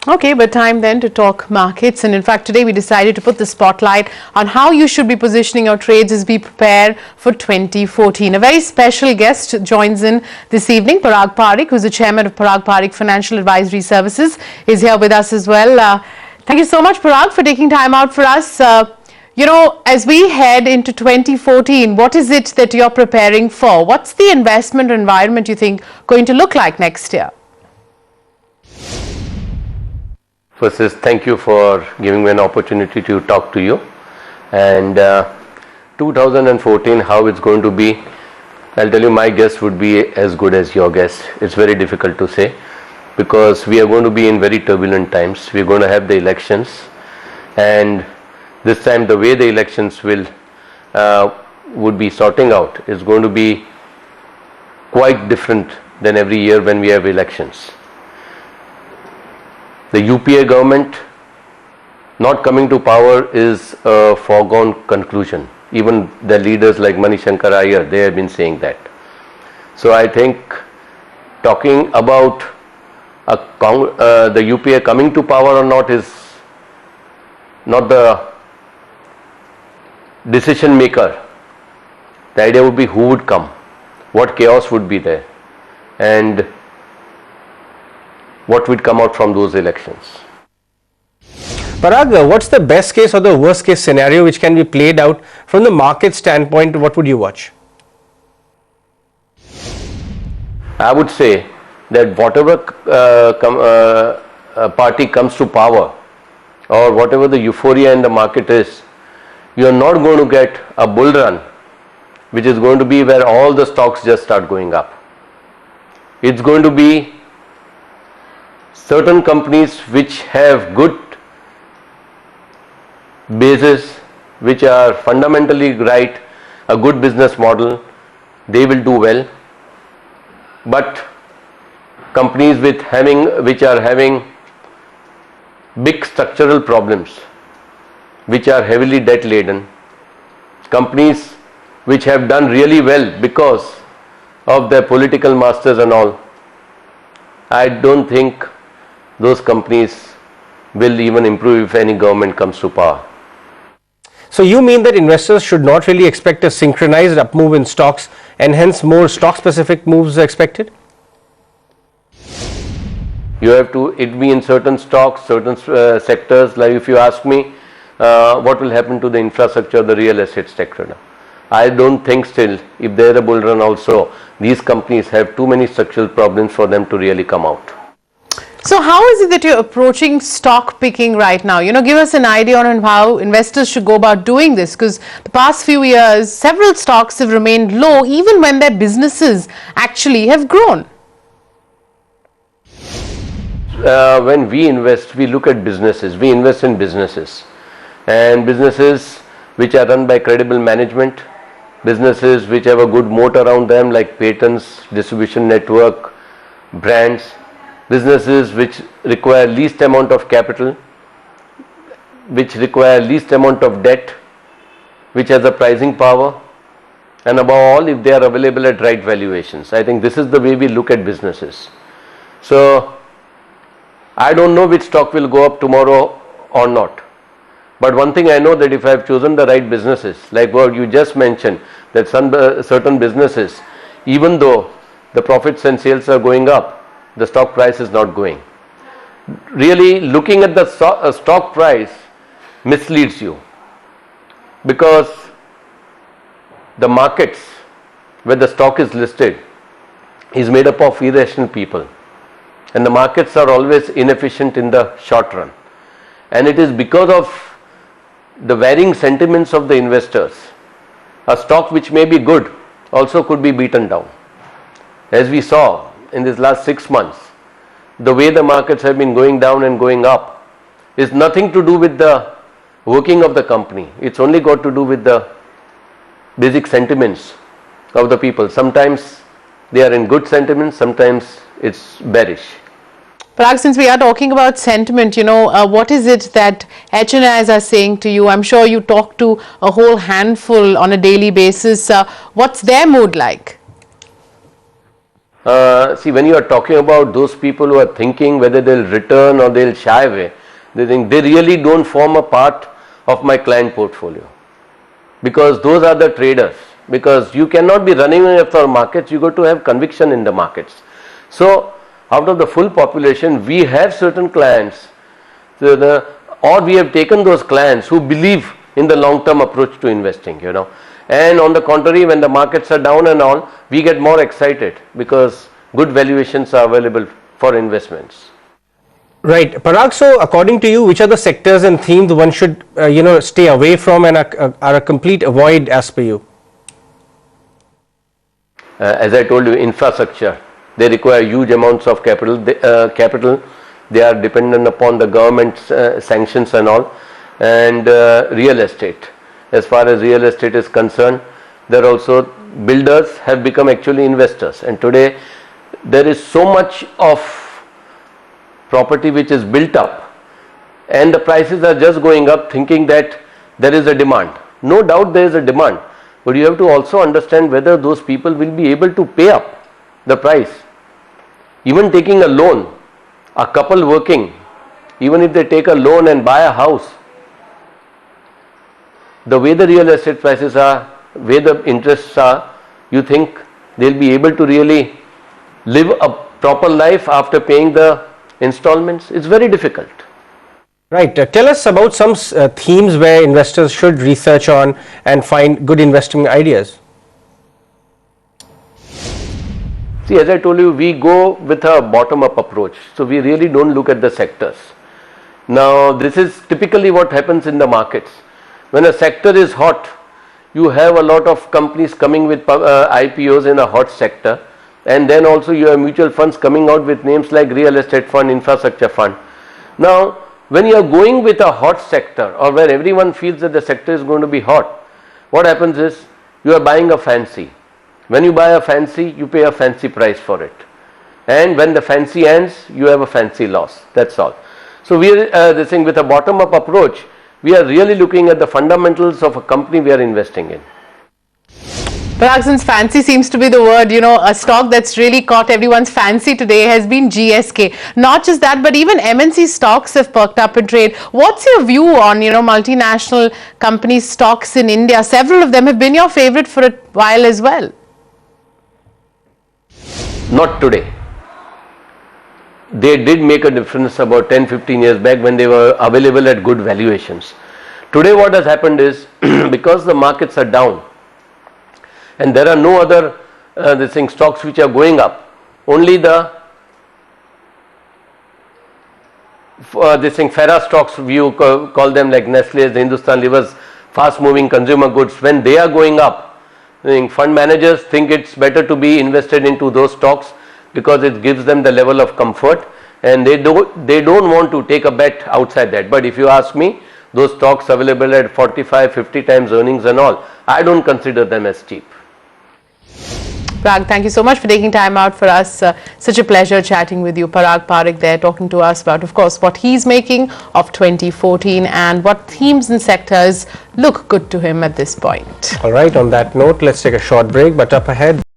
Okay, but time then to talk markets, and in fact today we decided to put the spotlight on how you should be positioning your trades as we prepare for 2014. A very special guest joins in this evening. Parag Parikh, who is the chairman of Parag Parikh Financial Advisory Services, is here with us as well. Thank you so much, Parag, for taking time out for us. As we head into 2014, what is it that you're preparing for? What's the investment environment you think going to look like next year? First is thank you for giving me an opportunity to talk to you. And 2014, how it's going to be, I'll tell you, my guess would be as good as your guess. It's very difficult to say because we are going to be in very turbulent times. We're going to have the elections, and this time the way the elections would be sorting out is going to be quite different than every year when we have elections. The UPA government not coming to power is a foregone conclusion. Even the leaders like Manishankar Iyer, they have been saying that. So I think talking about the UPA coming to power or not is not the decision maker. The idea would be who would come, what chaos would be there, and what would come out from those elections. Parag, what's the best case or the worst case scenario which can be played out from the market standpoint? What would you watch? I would say that whatever party comes to power, or whatever the euphoria in the market is, you are not going to get a bull run which is going to be where all the stocks just start going up. It's going to be certain companies which have good bases, which are fundamentally right, a good business model, they will do well. But companies which are having big structural problems, which are heavily debt laden, companies which have done really well because of their political masters and all, I don't think those companies will even improve if any government comes to power. So you mean that investors should not really expect a synchronized up move in stocks, and hence more stock specific moves are expected? You have to, it be in certain stocks, certain sectors. Like if you ask me what will happen to the infrastructure, the real estate sector, I don't think still, if there is a bull run also, these companies have too many structural problems for them to really come out. So how is it that you're approaching stock picking right now? Give us an idea on how investors should go about doing this, because the past few years, several stocks have remained low even when their businesses actually have grown. When we invest, we look at businesses, we invest in businesses, and businesses which are run by credible management, businesses which have a good moat around them like patents, distribution network, brands, businesses which require least amount of capital, which require least amount of debt, which has a pricing power, and above all, if they are available at right valuations. I think this is the way we look at businesses. So I don't know which stock will go up tomorrow or not, but one thing I know, that if I have chosen the right businesses, like what you just mentioned, that certain businesses, even though the profits and sales are going up, the stock price is not going. Really looking at the stock price misleads you, because the markets where the stock is listed is made up of irrational people, and the markets are always inefficient in the short run, and it is because of the varying sentiments of the investors. A stock which may be good also could be beaten down. As we saw in this last 6 months, the way the markets have been going down and going up is nothing to do with the working of the company. It's only got to do with the basic sentiments of the people. Sometimes they are in good sentiments, sometimes it's bearish. Parag, since we are talking about sentiment, what is it that HNIs are saying to you? I'm sure you talk to a whole handful on a daily basis. What's their mood like? See, when you are talking about those people who are thinking whether they'll return or they'll shy away, they think they really don't form a part of my client portfolio, because those are the traders. Because you cannot be running after markets, you got to have conviction in the markets. So out of the full population, we have certain clients, or we have taken those clients who believe in the long-term approach to investing, And on the contrary, when the markets are down and all, we get more excited because good valuations are available for investments. Right. Parag, so according to you, which are the sectors and themes one should, stay away from and are a complete avoid as per you? As I told you, infrastructure, they require huge amounts of capital. They are dependent upon the government's sanctions and all. And real estate. As far as real estate is concerned, there also builders have become actually investors, and today there is so much of property which is built up and the prices are just going up, thinking that there is a demand. No doubt there is a demand, but you have to also understand whether those people will be able to pay up the price. Even taking a loan, a couple working, even if they take a loan and buy a house, the way the real estate prices are, where the interests are, you think they'll be able to really live a proper life after paying the installments? It's very difficult. Right. Tell us about some themes where investors should research on and find good investing ideas. See, as I told you, we go with a bottom-up approach. So we really don't look at the sectors. Now, this is typically what happens in the markets. When a sector is hot, you have a lot of companies coming with IPOs in a hot sector, and then also you have mutual funds coming out with names like real estate fund, infrastructure fund. Now, when you are going with a hot sector, or where everyone feels that the sector is going to be hot, what happens is you are buying a fancy. When you buy a fancy, you pay a fancy price for it, and when the fancy ends, you have a fancy loss. That's all. So we are this thing with a bottom-up approach. We are really looking at the fundamentals of a company we are investing in. Parag, since fancy seems to be the word, a stock that's really caught everyone's fancy today has been GSK. Not just that, but even MNC stocks have perked up in trade. What's your view on, multinational company stocks in India? Several of them have been your favorite for a while as well. Not today. They did make a difference about 10-15 years back when they were available at good valuations. Today what has happened is, because the markets are down and there are no other stocks which are going up, only the Ferra stocks, you call them, like Nestle's, the Hindustan Lever's, fast moving consumer goods, when they are going up, fund managers think it's better to be invested into those stocks because it gives them the level of comfort, and they don't want to take a bet outside that. But if you ask me, those stocks available at 45-50 times earnings and all, I don't consider them as cheap. Parag, thank you so much for taking time out for us. Such a pleasure chatting with you. Parag Parikh there, talking to us about, of course, what he's making of 2014 and what themes and sectors look good to him at this point. All right, on that note, let's take a short break, but up ahead